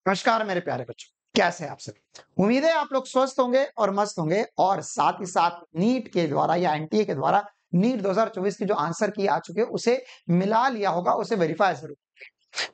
नमस्कार मेरे प्यारे बच्चों, कैसे हैं आप सभी। उम्मीद है आप लोग स्वस्थ होंगे और मस्त होंगे और साथ ही साथ नीट के द्वारा या एनटीए के द्वारा नीट 2024 की जो आंसर की आ चुके हैं उसे मिला लिया होगा, उसे वेरीफाई जरूर।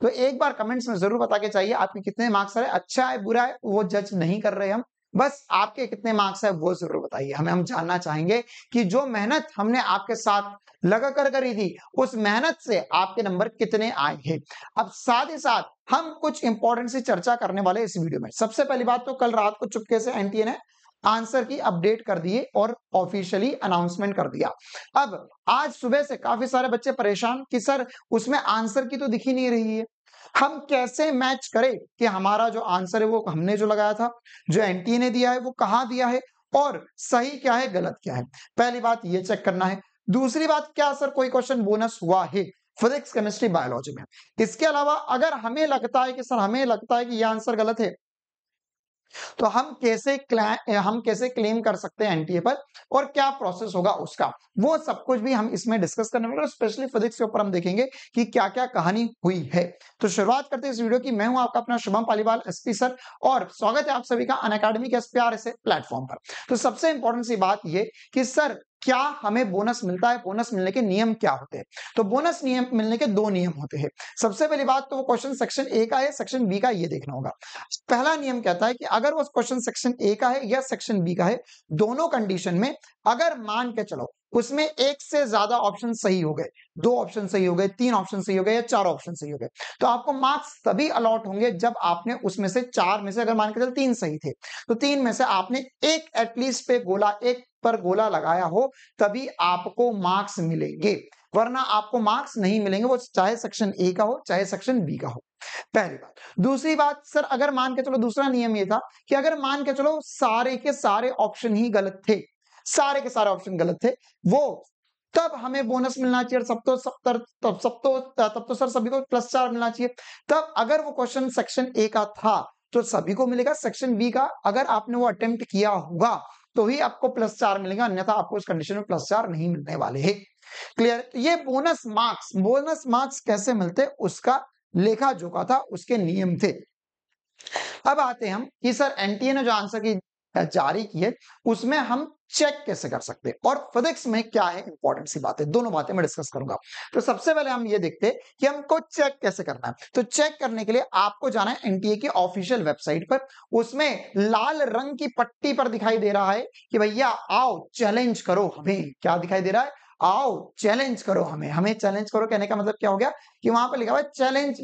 तो एक बार कमेंट्स में जरूर बता के चाहिए आपके कितने मार्क्स है, अच्छा है बुरा है वो जज नहीं कर रहे हम, बस आपके कितने मार्क्स है वो जरूर बताइए हमें। हम जानना चाहेंगे कि जो मेहनत हमने आपके साथ लगा कर करी थी उस मेहनत से आपके नंबर कितने आए हैं। अब साथ ही साथ हम कुछ इंपॉर्टेंट सी चर्चा करने वाले इस वीडियो में। सबसे पहली बात तो कल रात को चुपके से एनटीए ने आंसर की अपडेट कर दिए और ऑफिशियली अनाउंसमेंट कर दिया। अब आज सुबह से काफी सारे बच्चे परेशान कि सर उसमें आंसर की तो दिख ही नहीं रही है, हम कैसे मैच करें कि हमारा जो आंसर है वो हमने जो लगाया था, जो एनटीए ने दिया है वो कहां दिया है और सही क्या है गलत क्या है। पहली बात ये चेक करना है। दूसरी बात, क्या सर कोई क्वेश्चन बोनस हुआ है फिजिक्स केमिस्ट्री बायोलॉजी में। इसके अलावा अगर हमें लगता है कि सर हमें लगता है कि यह आंसर गलत है तो हम कैसे क्लेम कर सकते हैं एनटीए पर और क्या प्रोसेस होगा उसका, वो सब कुछ भी हम इसमें डिस्कस करने वाले हैं। स्पेशली फिजिक्स के ऊपर हम देखेंगे कि क्या क्या कहानी हुई है। तो शुरुआत करते हैं इस वीडियो की। मैं हूं आपका अपना शुभम पालीवाल एसपी सर और स्वागत है आप सभी का अनअकैडमी के इस प्यारे से प्लेटफॉर्म पर। तो सबसे इंपॉर्टेंट सी बात ये कि सर क्या हमें बोनस मिलता है, बोनस मिलने के नियम क्या होते हैं। तो बोनस नियम मिलने के दो नियम होते हैं। सबसे पहली बात तो वो क्वेश्चन सेक्शन ए का है सेक्शन बी का, ये देखना होगा। पहला नियम कहता है कि अगर वो क्वेश्चन सेक्शन ए का है या सेक्शन बी का है, दोनों कंडीशन में अगर मान के चलो उसमें एक से ज्यादा ऑप्शन सही हो गए, दो ऑप्शन सही हो गए, तीन ऑप्शन सही हो गए या चार ऑप्शन सही हो गए, तो आपको मार्क्स तभी अलॉट होंगे जब आपने उसमें से चार में से, अगर मान के चलो तीन सही थे तो तीन में से आपने एक एटलीस्ट पे गोला, एक पर गोला लगाया हो, तभी आपको मार्क्स मिलेंगे, वरना आपको मार्क्स नहीं मिलेंगे, वो चाहे सेक्शन ए का हो चाहे सेक्शन बी का हो। पहली बात। दूसरी बात सर, अगर मान के चलो दूसरा नियम ये था कि अगर मान के चलो सारे के सारे ऑप्शन ही गलत थे, सारे के सारे ऑप्शन गलत थे, वो तब हमें बोनस मिलना चाहिए। तब तो सर सभी को +4 मिलना चाहिए। तब अगर वो क्वेश्चन सेक्शन ए का था तो सभी को मिलेगा। सेक्शन बी का अगर आपने वो अटेम्प्ट किया होगा तो ही आपको +4 मिलेगा, अन्यथा आपको इस कंडीशन में +4 नहीं मिलने वाले हैं। क्लियर। ये बोनस मार्क्स कैसे मिलते उसका लेखा जोखा था, उसके नियम थे। अब आते हैं हम कि सर एनटीए ने जो आंसर की जारी की है उसमें हम चेक कैसे कर सकते हैं और फिजिक्स में क्या है इंपॉर्टेंट सी बातें, दोनों बातें मैं डिस्कस करूंगा। तो सबसे पहले हम ये देखते हैं कि हमको चेक कैसे करना है। तो चेक करने के लिए आपको जाना है एनटीए की ऑफिशियल वेबसाइट पर। उसमें लाल रंग की पट्टी पर दिखाई दे रहा है कि भैया आओ चैलेंज करो हमें। क्या दिखाई दे रहा है? आओ चैलेंज करो हमें। हमें चैलेंज करो कहने का मतलब क्या हो गया कि वहां पर लिखा हुआ है चैलेंज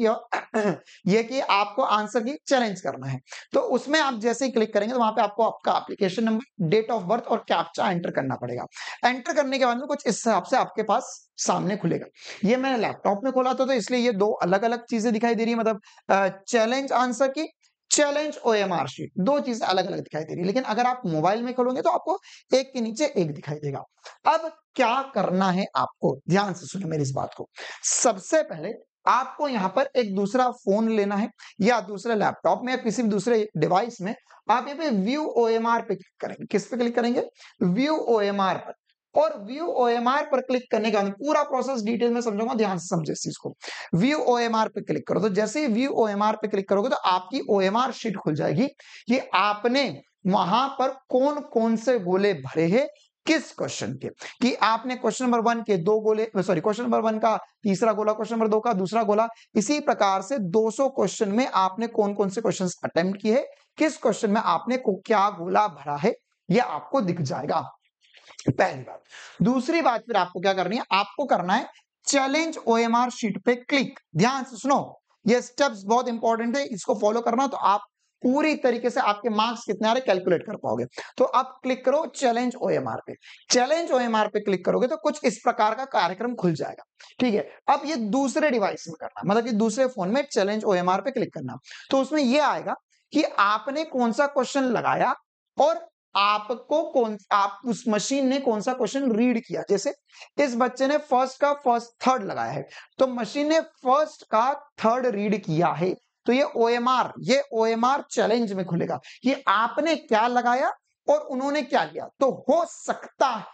ये कि आपको आंसर की चैलेंज करना है। तो उसमें आप जैसे ही क्लिक करेंगे तो वहां पे आपको आपका application number, date of birth और कैप्चा एंटर करना पड़ेगा। एंटर करने के बाद में कुछ इस हिसाब से आपके पास सामने खुलेगा। ये मैंने लैपटॉप में खोला था तो इसलिए ये दो अलग अलग चीजें दिखाई दे रही है, मतलब चैलेंज आंसर की, चैलेंज ओएमआर शीट, दो चीजें अलग अलग दिखाई दे रही है। लेकिन अगर आप मोबाइल में खोलोगे तो आपको एक के नीचे एक दिखाई देगा। अब क्या करना है आपको, ध्यान से सुनो मेरी इस बात को। सबसे पहले आपको यहां पर एक दूसरा फोन लेना है या दूसरे लैपटॉप में या किसी भी दूसरे डिवाइस में। आप यहाँ पे व्यू ओएमआर पे क्लिक करेंगे। किस पे क्लिक करेंगे? व्यू ओएमआर पर। और व्यू ओएमआर पर क्लिक करने के बाद पूरा प्रोसेस डिटेल में समझाऊंगा, ध्यान से समझे इस चीज को। व्यू ओएमआर पे क्लिक करो। तो जैसे ही व्यू ओएमआर पे क्लिक करोगे तो आपकी ओएमआर शीट खुल जाएगी कि आपने वहां पर कौन कौन से गोले भरे हैं किस क्वेश्चन के। कि आपने क्वेश्चन नंबर 1 के दो गोले, सॉरी क्वेश्चन नंबर 1 का तीसरा गोला, क्वेश्चन नंबर 2 का दूसरा गोला, इसी प्रकार से 200 क्वेश्चन में आपने कौन कौन से क्वेश्चन अटेम्प्ट किए, किस क्वेश्चन में आपने को क्या गोला भरा है, यह आपको दिख जाएगा। पहली बात। दूसरी बात फिर आपको क्या करनी है, आपको करना है चैलेंज ओएमआर शीट पे क्लिक। ध्यान से सुनो, ये स्टेप्स बहुत इंपॉर्टेंट है, इसको फॉलो करना तो आप पूरी तरीके से आपके मार्क्स कितने आ रहे कैलकुलेट कर पाओगे। तो आप क्लिक करो चैलेंज ओएमआर पे। चैलेंज ओएमआर पे क्लिक करोगे तो कुछ इस प्रकार का कार्यक्रम खुल जाएगा। ठीक है। अब ये दूसरे डिवाइस में करना, मतलब कि दूसरे फोन में चैलेंज ओएमआर पे क्लिक करना। तो उसमें यह आएगा कि आपने कौन सा क्वेश्चन लगाया और आप उस मशीन ने कौन सा क्वेश्चन रीड किया। जैसे इस बच्चे ने फर्स्ट का फर्स्ट थर्ड लगाया है तो मशीन ने फर्स्ट का थर्ड रीड किया है। तो ये ओएमआर चैलेंज में खुलेगा कि आपने क्या लगाया और उन्होंने क्या किया। तो हो सकता है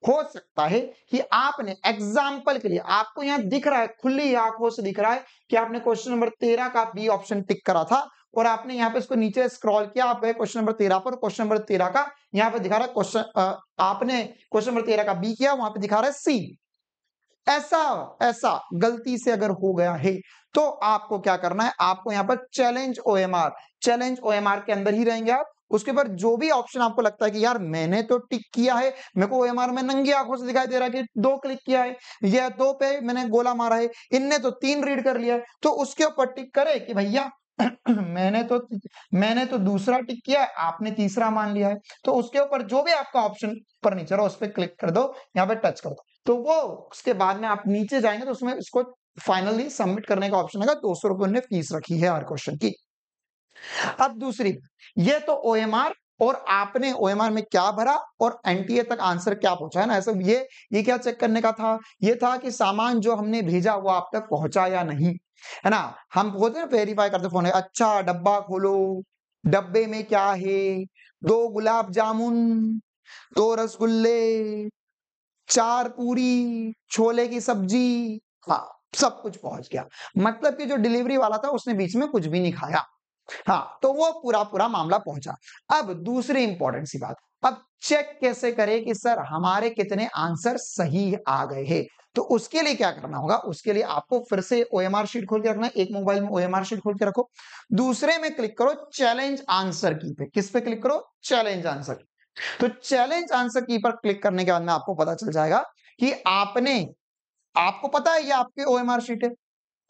हो सकता है कि आपने एग्जाम्पल के लिए, आपको यहाँ दिख रहा है, खुली आंखों से दिख रहा है कि आपने क्वेश्चन नंबर 13 का बी ऑप्शन टिक करा था और आपने यहाँ पे इसको नीचे स्क्रॉल किया, आप गए क्वेश्चन नंबर 13 पर, क्वेश्चन नंबर 13 का यहाँ पे दिखा रहा है क्वेश्चन, आपने क्वेश्चन नंबर 13 का बी किया, वहां पे दिखा रहा है सी। ऐसा ऐसा गलती से अगर हो गया है तो आपको क्या करना है, आपको यहाँ पर चैलेंज ओएमआर के अंदर ही रहेंगे आप। उसके ऊपर जो भी ऑप्शन आपको लगता है कि यार मैंने तो टिक किया है, मेरे को ओएमआर में नंगी आंखों से दिखाई दे रहा है कि 2 क्लिक किया है, या 2 पे मैंने गोला मारा है, इनने तो 3 रीड कर लिया है, तो उसके ऊपर टिक करे कि भैया मैंने तो दूसरा टिक किया है, आपने तीसरा मान लिया है। तो उसके ऊपर जो भी आपका ऑप्शन पर नीचे रहा उस पर क्लिक कर दो, यहाँ पे टच कर दो, तो वो उसके बाद में आप नीचे जाएंगे तो उसमें इसको फाइनली सबमिट करने का ऑप्शन है। 200 रुपए उन्होंने फीस रखी है हर क्वेश्चन की। अब दूसरी, ये तो ओएमआर और आपने ओएमआर में क्या भरा और एनटीए तक आंसर क्या पहुंचा है ना, ऐसा ये क्या चेक करने का था, ये था कि सामान जो हमने भेजा वो आप तक पहुंचा या नहीं, है ना। हम बोलते हैं वेरीफाई करते फोन है, अच्छा डब्बा खोलो, डब्बे में क्या है, 2 गुलाब जामुन, 2 रसगुल्ले, 4 पूरी, छोले की सब्जी, हाँ सब कुछ पहुंच गया। मतलब कि जो डिलीवरी वाला था उसने बीच में कुछ भी नहीं खाया, हाँ तो वो पूरा मामला पहुंचा। अब दूसरी इंपॉर्टेंट सी बात, अब चेक कैसे करें कि सर हमारे कितने आंसर सही आ गए हैं। तो उसके लिए क्या करना होगा, उसके लिए आपको फिर से ओएमआर शीट खोल के रखना है, एक मोबाइल में ओएमआर शीट खोल के रखो, दूसरे में क्लिक करो चैलेंज आंसर की पे। किस पे क्लिक करो, चैलेंज आंसर। तो चैलेंज आंसर की पर क्लिक करने के बाद में आपको पता चल जाएगा कि आपको पता है ये आपके ओएमआर शीट है,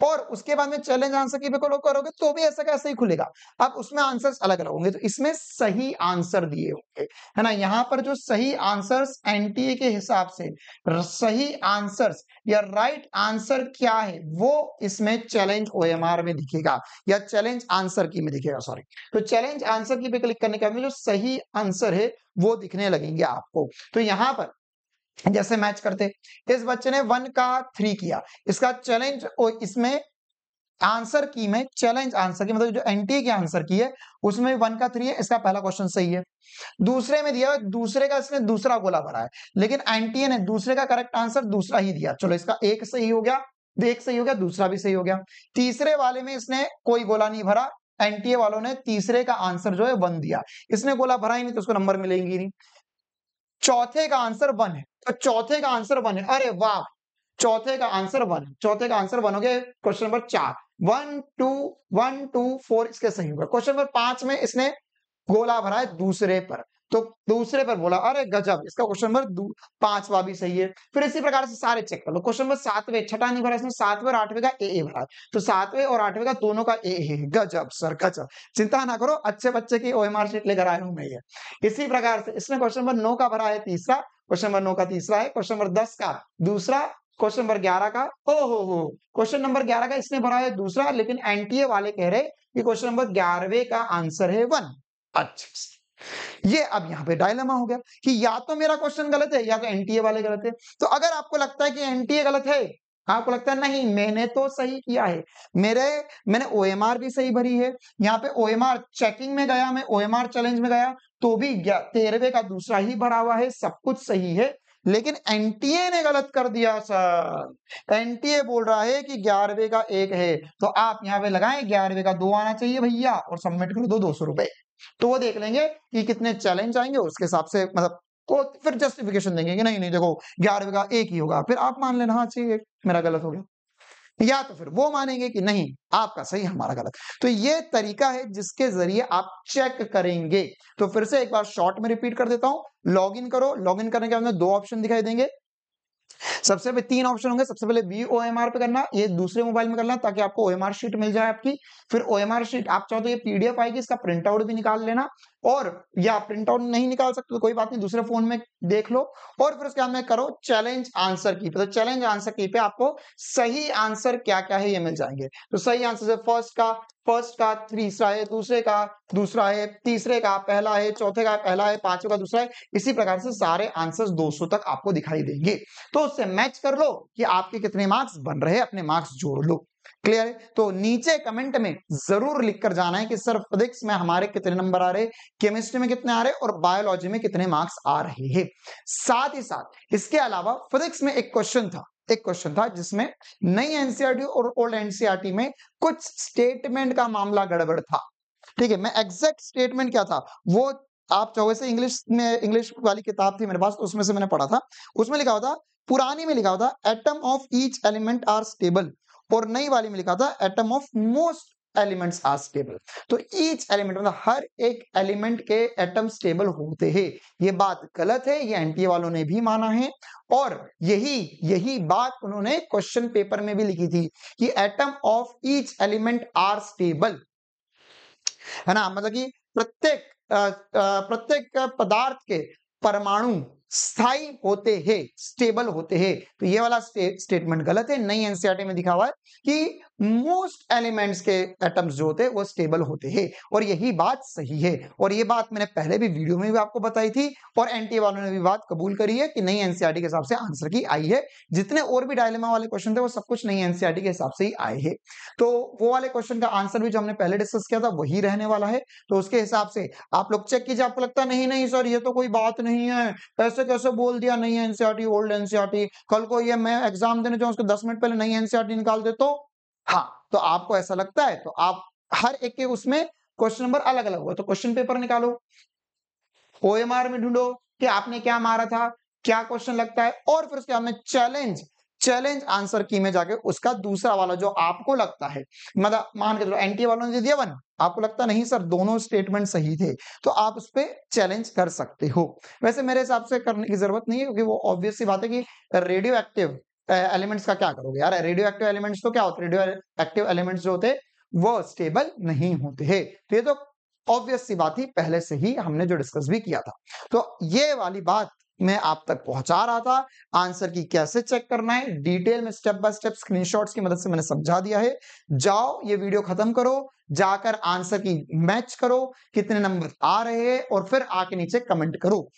और उसके बाद में चैलेंज आंसर की पे करोगे तो भी ऐसा कैसे ही खुलेगा। अब उसमें आंसर्स अलग अलग होंगे, तो इसमें सही आंसर दिए होंगे, है ना। यहाँ पर जो सही आंसर्स एनटीए के हिसाब से सही आंसर्स या राइट आंसर क्या है वो इसमें चैलेंज ओएमआर में दिखेगा या चैलेंज आंसर की में दिखेगा, सॉरी। तो चैलेंज आंसर की पे क्लिक करने के बाद में जो सही आंसर है वो दिखने लगेंगे आपको। तो यहाँ पर जैसे मैच करते, इस बच्चे ने 1 का 3 किया, इसका चैलेंज और इसमें आंसर की में चैलेंज आंसर की मतलब जो एनटीए की आंसर की है उसमें 1 का 3 है, इसका पहला क्वेश्चन सही है। दूसरे में दिया दूसरे का इसने दूसरा गोला भरा है, लेकिन एनटीए ने दूसरे का करेक्ट आंसर दूसरा ही दिया, चलो इसका एक सही हो गया, एक सही हो गया, दूसरा भी सही हो गया। तीसरे वाले में इसने कोई गोला नहीं भरा, एनटीए वालों ने तीसरे का आंसर जो है 1 दिया, इसने गोला भरा ही नहीं तो उसको नंबर मिलेंगी नहीं। चौथे का आंसर 1 है, तो चौथे का आंसर 1 है, अरे वाह, चौथे का आंसर 1 है, चौथे का आंसर 1 हो गया। क्वेश्चन नंबर 4 1 2 4 इसके सही होगा। क्वेश्चन नंबर 5 में इसने गोला भरा है दूसरे पर, तो दूसरे पर बोला, अरे गजब, इसका क्वेश्चन नंबर 5वां भी सही है। फिर इसी प्रकार से सारे चेक कर लो। क्वेश्चन नंबर 7वें, छठा नहीं भरा इसने, 7वें और 8वें का ए भरा है, तो 7वें और 8वें का दोनों का ए है, गजब सर गजब, चिंता ना करो, अच्छे बच्चे की ओएमआर शीट लेकर आया हूं मैं ये। इसी प्रकार से इसने क्वेश्चन नंबर 9 का भरा है तीसरा, क्वेश्चन नंबर 9 का तीसरा है, क्वेश्चन नंबर 10 का दूसरा, क्वेश्चन नंबर 11 का हो क्वेश्चन नंबर 11 का इसने भरा है दूसरा, लेकिन एनटीए वाले कह रहे कि क्वेश्चन नंबर 11वें का आंसर है 1। अच्छा, ये अब यहाँ पे डायलेमा हो गया कि या तो मेरा क्वेश्चन गलत है या तो एनटीए वाले गलत है। तो अगर आपको लगता है कि एनटीए गलत है, आपको लगता है नहीं मैंने तो सही किया है, मैंने ओएमआर भी सही भरी है, यहाँ पे ओएमआर चेकिंग में गया, मैं ओएमआर चैलेंज में गया तो भी 13वें का दूसरा ही भरा हुआ है, सब कुछ सही है, लेकिन एनटीए ने गलत कर दिया सर। एनटीए बोल रहा है कि 11वें का 1 है, तो आप यहाँ पे लगाएं 11वें का 2 आना चाहिए भैया और सबमिट कर दो 200 रुपए। तो वो देख लेंगे कि कितने चैलेंज आएंगे, उसके हिसाब से मतलब को फिर जस्टिफिकेशन देंगे कि नहीं नहीं देखो 11वें का 1 ही होगा, फिर आप मान लेना हाँ चाहिए मेरा गलत हो गया, या तो फिर वो मानेंगे कि नहीं आपका सही हमारा गलत। तो ये तरीका है जिसके जरिए आप चेक करेंगे। तो फिर से एक बार शॉर्ट में रिपीट कर देता हूं, लॉगिन करो, लॉगिन करने के बाद 2 ऑप्शन दिखाई देंगे, सबसे पहले 3 ऑप्शन होंगे, सबसे पहले VOMR पे करना, ये दूसरे मोबाइल में करना ताकि आपको OMR शीट मिल जाए आपकी। फिर OMR शीट आप चाहो तो ये PDF आएगी, इसका प्रिंट आउट भी निकाल लेना, और या प्रिंट आउट नहीं निकाल सकते तो कोई बात नहीं, दूसरे फोन में देख लो, और फिर उसके बाद में करो चैलेंज आंसर की पे। तो चैलेंज आंसर की पे आपको सही आंसर क्या क्या है ये मिल जाएंगे। तो सही आंसर से फर्स्ट का तीसरा है, दूसरे का दूसरा है, तीसरे का पहला है, चौथे का पहला है, पांचवें का दूसरा है, इसी प्रकार से सारे आंसर्स 200 तक आपको दिखाई देंगे। तो उससे मैच कर लो कि आपके कितने मार्क्स बन रहे हैं, अपने मार्क्स जोड़ लो। क्लियर है? तो नीचे कमेंट में जरूर लिख कर जाना है कि सर फिजिक्स में हमारे कितने नंबर आ रहे, केमिस्ट्री में कितने आ रहे और बायोलॉजी में कितने मार्क्स आ रहे हैं। साथ ही साथ इसके अलावा फिजिक्स में एक क्वेश्चन था जिसमें नई एनसीईआरटी और ओल्ड एनसीईआरटी में कुछ स्टेटमेंट का मामला गड़बड़ था। ठीक है, मैं एग्जैक्ट स्टेटमेंट क्या था वो आप चाहो से इंग्लिश वाली किताब थी मेरे पास, उसमें से मैंने पढ़ा था। उसमें लिखा हुआ था, पुरानी में लिखा हुआ था atom of each element are stable, और नई वाली में लिखा था atom of most elements are stable. तो ईच एलिमेंट मतलब हर एक एलिमेंट के एटम स्टेबल होते हैं। ये बात गलत है, ये एनटीए वालों ने भी माना है, और यही बात उन्होंने क्वेश्चन पेपर में भी लिखी थी कि atom of each element are stable, है ना। मतलब कि प्रत्येक पदार्थ के परमाणु स्थायी होते हैं, स्टेबल होते हैं। तो ये वाला स्टेटमेंट गलत है। नई एनसीईआरटी में दिखा हुआ है कि मोस्ट एलिमेंट्स के एटम्स जो होते हैं वो स्टेबल होते हैं, और यही बात सही है। और ये बात मैंने पहले भी वीडियो में भी आपको बताई थी, और एनटीए वालों ने भी बात कबूल करी है कि नई एनसीईआरटी के हिसाब से आंसर की आई है। जितने और भी डायलेमा वाले क्वेश्चन थे वो सब कुछ नई एनसीईआरटी के हिसाब से ही आए हैं। तो वो वाले क्वेश्चन का आंसर भी जो हमने पहले डिस्कस किया था वही रहने वाला है। तो उसके हिसाब से आप लोग चेक कीजिए। आपको लगता है नहीं सर ये तो कोई बात नहीं है, ऐसे कैसे बोल दिया नई एनसीईआरटी ओल्ड एनसीईआरटी, कल को ये मैं एग्जाम देने जाऊं उसके 10 मिनट पहले नई एनसीईआरटी निकाल दे तो। हाँ, तो आपको ऐसा लगता है तो आप हर एक के उसमें क्वेश्चन नंबर अलग अलग हुआ तो क्वेश्चन पेपर निकालो, ओएमआर में ढूंढो कि आपने क्या मारा था, क्या क्वेश्चन लगता है, और फिर उसके बाद में चैलेंज आंसर की में जाके उसका दूसरा वाला जो आपको लगता है, मतलब मान के चलो एनटीए वालों ने दे दिया 1, आपको लगता नहीं सर दोनों स्टेटमेंट सही थे, तो आप उस पर चैलेंज कर सकते हो। वैसे मेरे हिसाब से करने की जरूरत नहीं है, क्योंकि वो ऑब्वियस सी बात है कि रेडियो एक्टिव एलिमेंट्स का क्या करोगे यार। रेडियो एक्टिव एलिमेंट्स तो क्या होते हैं, रेडियो एक्टिव एलिमेंट्स जो होते हैं वो स्टेबल नहीं होते हैं। तो ये तो ऑब्वियस सी बात ही पहले से ही हमने जो डिस्कस भी किया था। तो ये वाली बात मैं आप तक पहुंचा रहा था। आंसर की कैसे चेक करना है डिटेल में स्टेप बाय स्टेप स्क्रीनशॉट्स की मदद से मैंने समझा दिया है। जाओ ये वीडियो खत्म करो, जाकर आंसर की मैच करो कितने नंबर आ रहे हैं, और फिर आके नीचे कमेंट करो।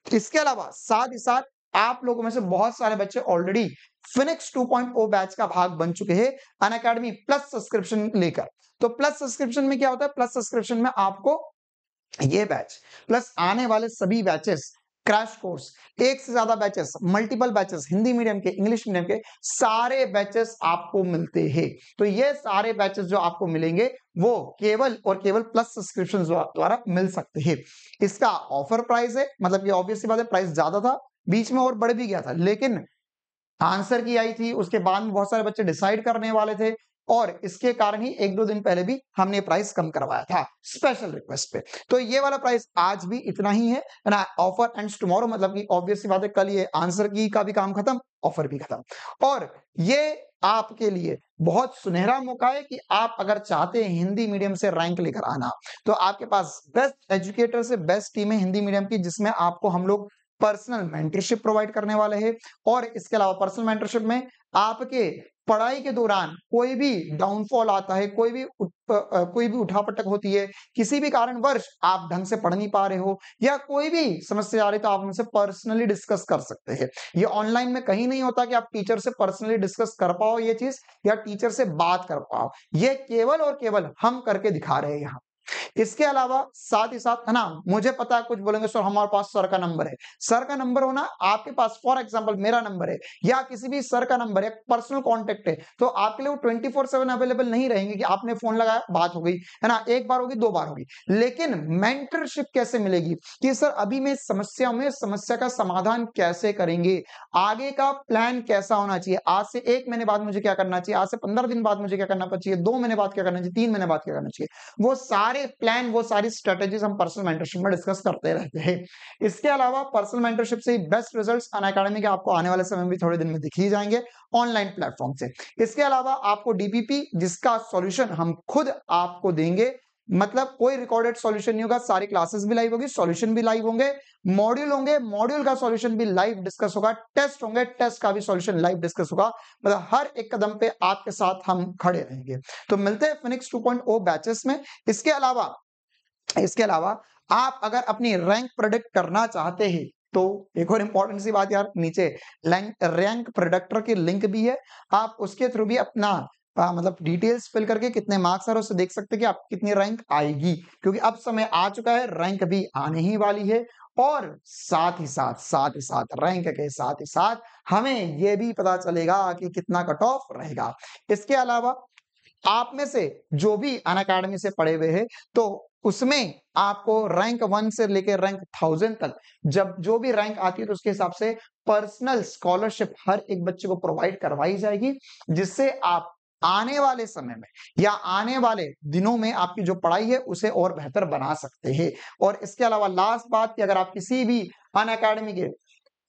इसके अलावा साथ ही साथ आप लोगों में से बहुत सारे बच्चे ऑलरेडी फिनिक्स 2.0 बैच का भाग बन चुके हैं अनअकैडमी प्लस सब्सक्रिप्शन लेकर। तो प्लस सब्सक्रिप्शन में क्या होता है, प्लस सब्सक्रिप्शन में आपको ये बैच प्लस आने वाले सभी बैचेस, क्रैश कोर्स, एक से ज्यादा batches, multiple batches, Hindi medium के, इंग्लिश मीडियम के सारे बैचेस आपको मिलते हैं। तो ये सारे बैचेस जो आपको मिलेंगे वो केवल और केवल प्लस सब्सक्रिप्शन द्वारा मिल सकते हैं। इसका ऑफर प्राइस है, मतलब ये ऑब्वियस सी बात है प्राइस ज्यादा था, बीच में और बढ़ भी गया था, लेकिन आंसर की आई थी, उसके बाद में बहुत सारे बच्चे डिसाइड करने वाले थे, और इसके कारण ही 1-2 दिन पहले भी हमने प्राइस कम करवाया था स्पेशल रिक्वेस्ट पे। तो ये वाला प्राइस आज भी इतना ही है ना। ऑफर एंड्स टुमारो, मतलब कि ऑब्वियस सी बात है कल ये आंसर की का भी काम खत्म, ऑफर भी खत्म। और ये आपके लिए बहुत सुनहरा मौका है कि आप अगर चाहते हैं हिंदी मीडियम से रैंक लेकर आना, तो आपके पास बेस्ट एजुकेटर से बेस्ट टीम है हिंदी मीडियम की, जिसमें आपको हम लोग पर्सनल मेंटरशिप प्रोवाइड करने वाले हैं। और इसके अलावा पर्सनल मेंटरशिप में आपके पढ़ाई के दौरान कोई भी डाउनफॉल आता है, कोई भी उठापटक होती है, किसी भी कारणवश आप ढंग से पढ़ नहीं पा रहे हो या कोई भी समस्या आ रही, तो आप उनसे पर्सनली डिस्कस कर सकते हैं। ये ऑनलाइन में कहीं नहीं होता कि आप टीचर से पर्सनली डिस्कस कर पाओ ये चीज, या टीचर से बात कर पाओ, ये केवल और केवल हम करके दिखा रहे हैं यहाँ। इसके अलावा साथ ही साथ, है ना, मुझे पता है कुछ बोलेंगे सर हमारे पास सर का नंबर है। सर का नंबर होना, आपके पास फॉर एग्जांपल मेरा नंबर है या किसी भी सर का नंबर है, पर्सनल कांटेक्ट है, तो आपके लिए वो 24/7 अवेलेबल नहीं रहेंगे कि आपने फोन लगाया बात हो गई, है ना, एक बार होगी 2 बार होगी। लेकिन मेंटरशिप कैसे मिलेगी कि सर अभी मैं समस्या का समाधान कैसे करेंगे, आगे का प्लान कैसा होना चाहिए, आज से 1 महीने बाद मुझे क्या करना चाहिए, आज से 15 दिन बाद मुझे क्या करना चाहिए, 2 महीने बाद क्या करना चाहिए, 3 महीने बाद क्या करना चाहिए, वो सारे प्लान, वो सारी स्ट्रेटेजीज हम पर्सनल मेंटरशिप में डिस्कस करते रहते हैं। इसके अलावा पर्सनल मेंटरशिप से बेस्ट रिजल्ट्स अनअकैडमी के आपको आने वाले समय में भी थोड़े दिन में दिख ही जाएंगे ऑनलाइन प्लेटफॉर्म से। इसके अलावा आपको डीपीपी, जिसका सॉल्यूशन हम खुद आपको देंगे, मतलब कोई रिकॉर्डेड सॉल्यूशन नहीं होगा, सारी क्लासेस भी लाइव होगी, सॉल्यूशन भी लाइव होंगे, मॉड्यूल होंगे, मॉड्यूल का सॉल्यूशन भी लाइव डिस्कस होगा, टेस्ट होंगे, टेस्ट का भी सॉल्यूशन लाइव डिस्कस होगा, मतलब हर एक कदम पे आपके साथ हम खड़े रहेंगे। तो मिलते हैं फिनिक्स 2.0 बैचेस में। इसके अलावा आप अगर अपनी रैंक प्रेडिक्ट करना चाहते हैं, तो एक और इंपॉर्टेंट सी बात यार, नीचे रैंक प्रेडिक्टर की लिंक भी है, आप उसके थ्रू भी अपना मतलब डिटेल्स फिल करके कितने मार्क्स आ रहे हैं उससे देख सकते हैं कि आपकी कितनी रैंक आएगी, क्योंकि अब समय आ चुका है, रैंक भी आने ही वाली है। और साथ ही साथ रैंक के साथ ही साथ हमें ये भी पता चलेगा कि कितना कट ऑफ रहेगा। इसके अलावा आप में से जो भी अनअकैडमी से पढ़े हुए हैं, तो उसमें आपको रैंक 1 से लेकर रैंक 1000 तक जब जो भी रैंक आती है तो उसके हिसाब से पर्सनल स्कॉलरशिप हर एक बच्चे को प्रोवाइड करवाई जाएगी, जिससे आप आने वाले समय में या आने वाले दिनों में आपकी जो पढ़ाई है उसे और बेहतर बना सकते हैं। और इसके अलावा लास्ट बात कि अगर आप किसी भी अनअकैडमी के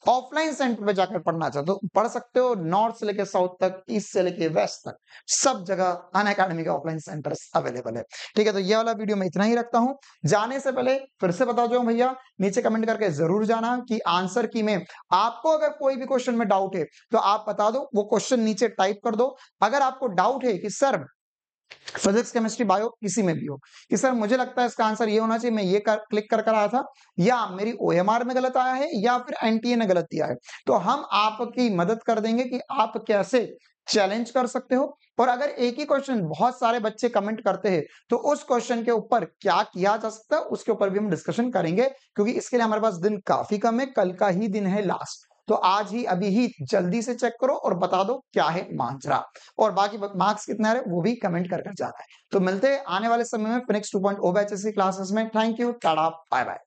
ऑफलाइन सेंटर पे जाकर पढ़ना चाहते हो, पढ़ सकते हो, नॉर्थ से लेकर साउथ तक, ईस्ट से लेकर वेस्ट तक, सब जगह अनअकैडमी के ऑफलाइन सेंटर्स अवेलेबल है। ठीक है, तो ये वाला वीडियो मैं इतना ही रखता हूं। जाने से पहले फिर से बता दो भैया, नीचे कमेंट करके जरूर जाना कि आंसर की में आपको अगर कोई भी क्वेश्चन में डाउट है तो आप बता दो, वो क्वेश्चन नीचे टाइप कर दो। अगर आपको डाउट है कि सर फिजिक्स, केमिस्ट्री, बायो किसी में भी हो कि सर मुझे लगता है इसका आंसर ये होना चाहिए, मैं ये क्लिक कर आया था, या मेरी ओएमआर में गलत आया है, या फिर एनटीए ने गलत दिया है, तो हम आपकी मदद कर देंगे कि आप कैसे चैलेंज कर सकते हो। और अगर एक ही क्वेश्चन बहुत सारे बच्चे कमेंट करते हैं तो उस क्वेश्चन के ऊपर क्या किया जा सकता है उसके ऊपर भी हम डिस्कशन करेंगे, क्योंकि इसके लिए हमारे पास दिन काफी कम है, कल का ही दिन है लास्ट। तो आज ही अभी ही जल्दी से चेक करो और बता दो क्या है मांझरा, और बाकी मार्क्स कितने आ रहे वो भी कमेंट कर जाना है। तो मिलते हैं आने वाले समय में फिनिक्स 2.0 बैचेस की क्लासेस में। Thank you, tata, bye bye.